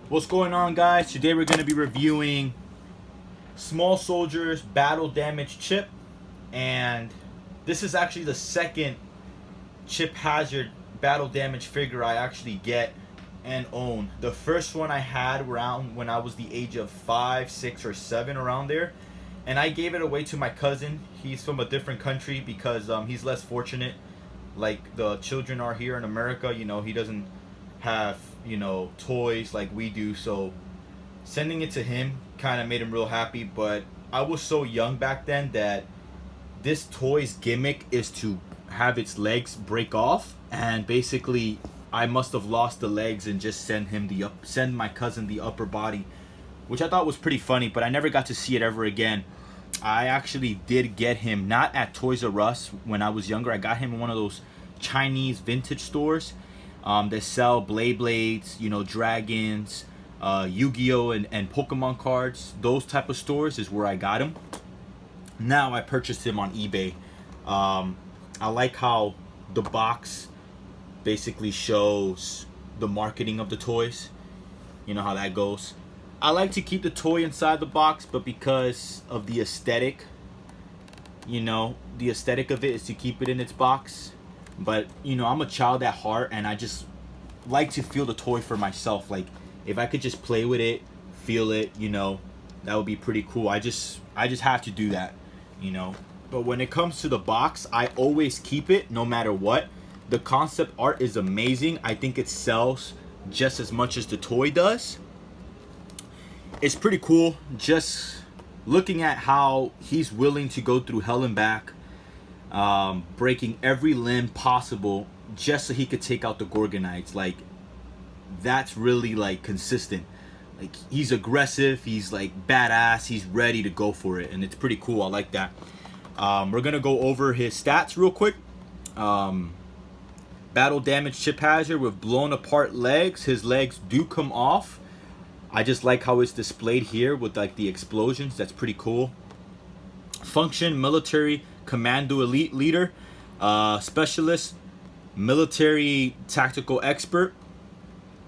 What's going on, guys? Today we're going to be reviewing Small Soldiers Battle Damage Chip, and this is actually the second Chip Hazard Battle Damage figure I actually get and own. The first one I had around when I was the age of 5, 6, or 7, around there, and I gave it away to my cousin. He's from a different country because he's less fortunate like the children are here in America. He doesn't have toys like we do, so sending it to him kind of made him real happy. But I was so young back then that this toy's gimmick is to have its legs break off, and basically I must have lost the legs and just send my cousin the upper body, which I thought was pretty funny, but I never got to see it ever again. I actually did get him not at Toys R Us when I was younger. I got him in one of those Chinese vintage stores that sell Blades, dragons, Yu-Gi-Oh, and Pokemon cards. Those type of stores is where I got him. Now I purchased him on eBay. I like how the box basically shows the marketing of the toys. You know how that goes. I like to keep the toy inside the box, but because of the aesthetic, the aesthetic of it is to keep it in its box. But I'm a child at heart, and I just like to feel the toy for myself. Like, if I could just play with it, feel it, that would be pretty cool. I just have to do that. But when it comes to the box, I always keep it no matter what. The concept art is amazing. I think it sells just as much as the toy does. It's pretty cool just looking at how he's willing to go through hell and back, breaking every limb possible just so he could take out the Gorgonites. Like, that's really like consistent. Like, he's aggressive, he's like badass, he's ready to go for it, and it's pretty cool. I like that. We're gonna go over his stats real quick. Battle damage Chip Hazard with blown apart legs. His legs do come off. I just like how it's displayed here with like the explosions. That's pretty cool. Function: military commando elite leader, specialist, military tactical expert.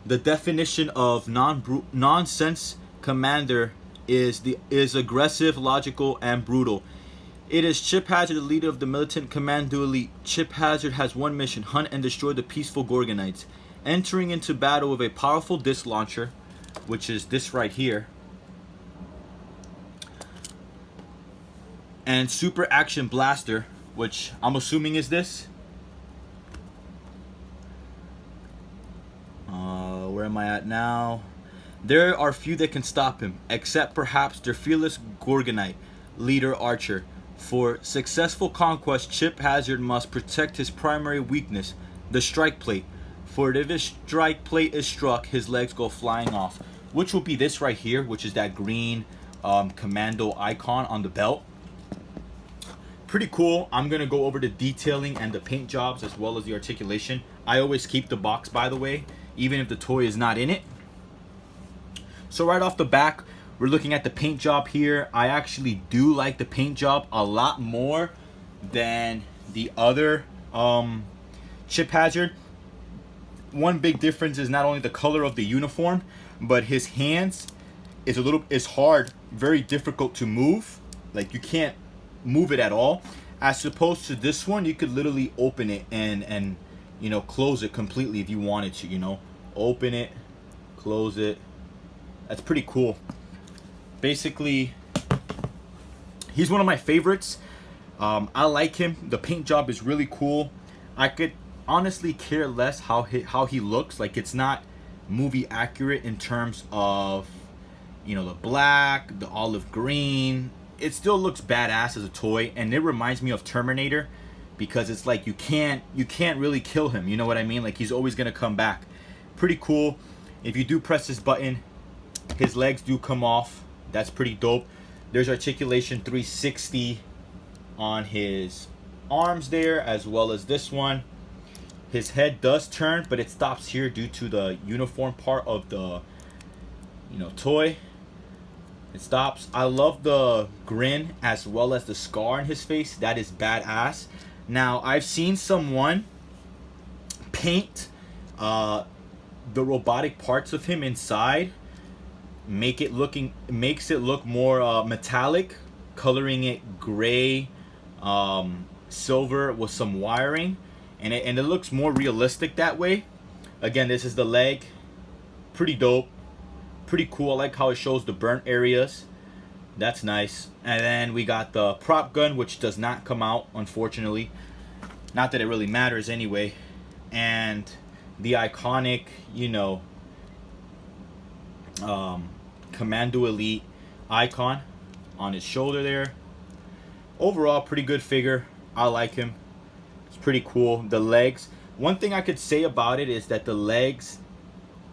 The definition of nonsense commander is aggressive, logical, and brutal. It is Chip Hazard, the leader of the militant commando elite. Chip Hazard has one mission: hunt and destroy the peaceful Gorgonites. Entering into battle with a powerful disc launcher, which is this right here, and super action blaster, which I'm assuming is this. Where am I at now? There are few that can stop him, except perhaps their fearless Gorgonite leader Archer. For successful conquest, Chip Hazard must protect his primary weakness, the strike plate. For if his strike plate is struck, his legs go flying off, which will be this right here, which is that green commando icon on the belt. Pretty cool. I'm gonna go over the detailing and the paint jobs as well as the articulation. I always keep the box, by the way, even if the toy is not in it. So right off the back, we're looking at the paint job here. I actually do like the paint job a lot more than the other Chip Hazard. One big difference is not only the color of the uniform, but his hands is hard, very difficult to move. Like, you can't move it at all. As opposed to this one, you could literally open it and close it completely if you wanted to. Open it, close it. That's pretty cool. Basically, he's one of my favorites. I like him. The paint job is really cool. I could honestly care less how he looks. Like, it's not movie accurate in terms of the black, the olive green. It still looks badass as a toy, and it reminds me of Terminator, because it's like you can't really kill him. You know what I mean? Like, he's always gonna come back. Pretty cool. If you do press this button, his legs do come off. That's pretty dope. There's articulation 360 on his arms there, as well as this one. His head does turn, but it stops here due to the uniform part of the toy. It stops. I love the grin as well as the scar on his face. That is badass. Now, I've seen someone paint the robotic parts of him inside makes it look more metallic, coloring it gray, silver with some wiring, and it looks more realistic that way. Again, this is the leg. Pretty dope, pretty cool. I like how it shows the burnt areas. That's nice. And then we got the prop gun, which does not come out, unfortunately. Not that it really matters anyway. And the iconic, Commando Elite icon on his shoulder there. Overall, pretty good figure. I like him. It's pretty cool. The legs. One thing I could say about it is that the legs,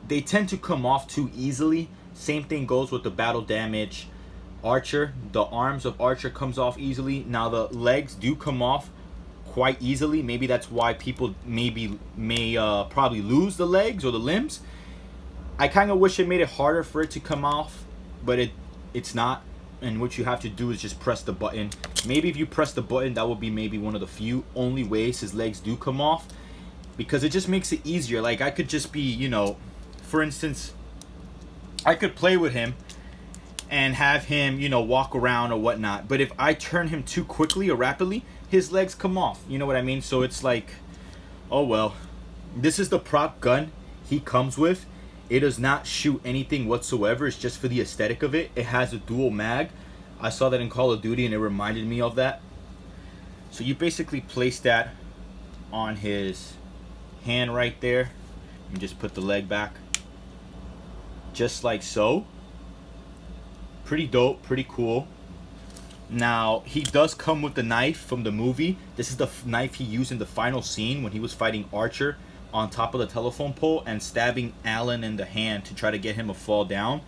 they tend to come off too easily. Same thing goes with the battle damage Archer. The arms of Archer comes off easily. Now the legs do come off quite easily. Maybe that's why people may probably lose the legs or the limbs. I kind of wish it made it harder for it to come off, but it's not. And what you have to do is just press the button. Maybe if you press the button, that would be maybe one of the few only ways his legs do come off, because it just makes it easier. Like, I could just be, for instance, I could play with him and have him, walk around or whatnot. But if I turn him too quickly or rapidly, his legs come off. You know what I mean? So it's like, oh well. This is the prop gun he comes with. It does not shoot anything whatsoever. It's just for the aesthetic of it. It has a dual mag. I saw that in Call of Duty and it reminded me of that. So you basically place that on his hand right there. You just put the leg back. Just like so. Pretty dope, pretty cool. Now, he does come with the knife from the movie. This is the knife he used in the final scene when he was fighting Archer on top of the telephone pole and stabbing Alan in the hand to try to get him to fall down.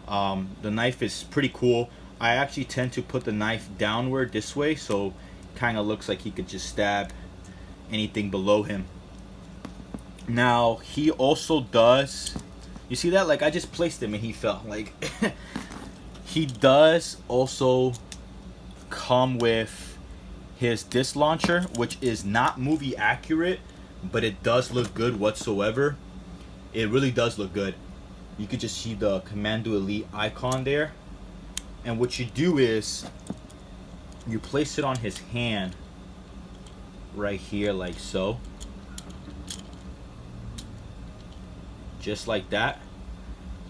The knife is pretty cool. I actually tend to put the knife downward this way, so kind of looks like he could just stab anything below him. Now, he also does... You see that? Like, I just placed him and he fell. Like, he does also come with his disc launcher, which is not movie accurate, but it does look good whatsoever. It really does look good. You could just see the Commando Elite icon there. And what you do is you place it on his hand right here, like so. Just like that.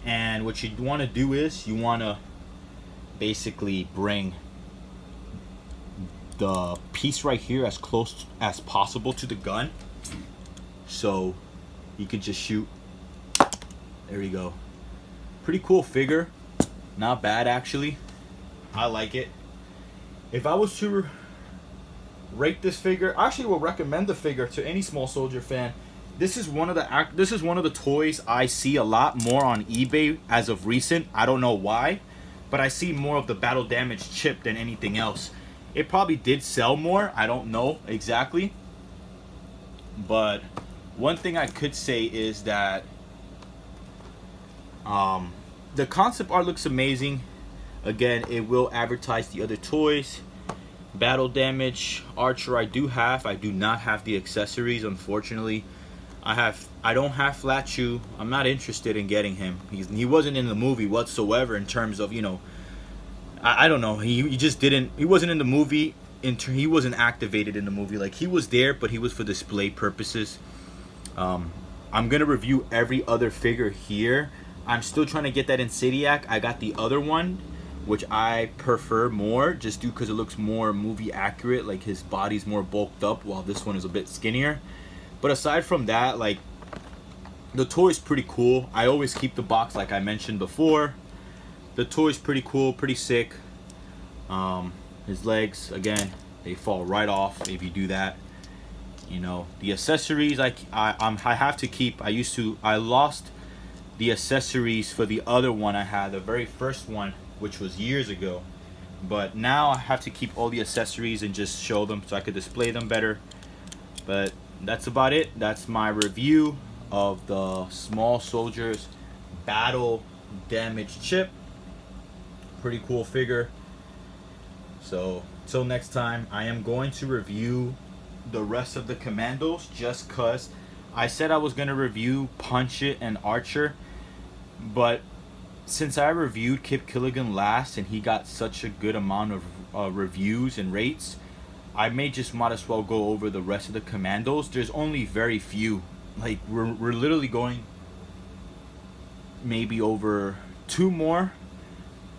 And what you want to do is you want to basically bring the piece right here as close as possible to the gun, so you could just shoot. There you go. Pretty cool figure. Not bad, actually. I like it. If I was to rate this figure, I actually will recommend the figure to any small soldier fan. This is one of the toys I see a lot more on eBay as of recent. I don't know why, but I see more of the battle damage chip than anything else. It probably did sell more. I don't know exactly. But one thing I could say is that the concept art looks amazing. Again, it will advertise the other toys. Battle damage Archer I do have. I do not have the accessories, unfortunately. I don't have Flat Shoe. I'm not interested in getting him. He wasn't in the movie whatsoever in terms of, I don't know. He just didn't. He wasn't in the movie. He wasn't activated in the movie. Like, he was there, but he was for display purposes. I'm gonna review every other figure here. I'm still trying to get that Insidiac. I got the other one, which I prefer more, just because it looks more movie accurate. Like, his body's more bulked up, while this one is a bit skinnier. But aside from that, like, the toy's pretty cool. I always keep the box, like I mentioned before. The toy's pretty cool, pretty sick. His legs, again, they fall right off if you do that. The accessories I have to keep. I lost the accessories for the other one I had, the very first one, which was years ago. But now I have to keep all the accessories and just show them so I could display them better. But that's about it. That's my review of the Small Soldiers Battle Damage Chip. Pretty cool figure. So till next time, I am going to review the rest of the Commandos, just cause I said I was gonna review Punch It and Archer, but since I reviewed Kip Killigan last and he got such a good amount of reviews and rates, I might as well go over the rest of the commandos. There's only very few. Like we're literally going maybe over 2 more.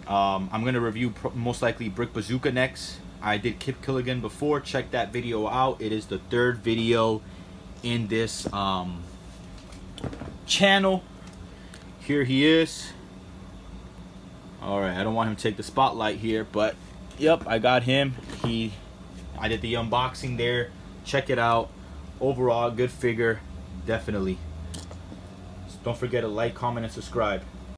I'm gonna review most likely Brick Bazooka next. I did Kip Killigan before. Check that video out. It is the 3rd video in this channel. Here he is. Alright, I don't want him to take the spotlight here, but yep, I got him. I did the unboxing there. Check it out. Overall, good figure. Definitely. Don't forget to like, comment, and subscribe.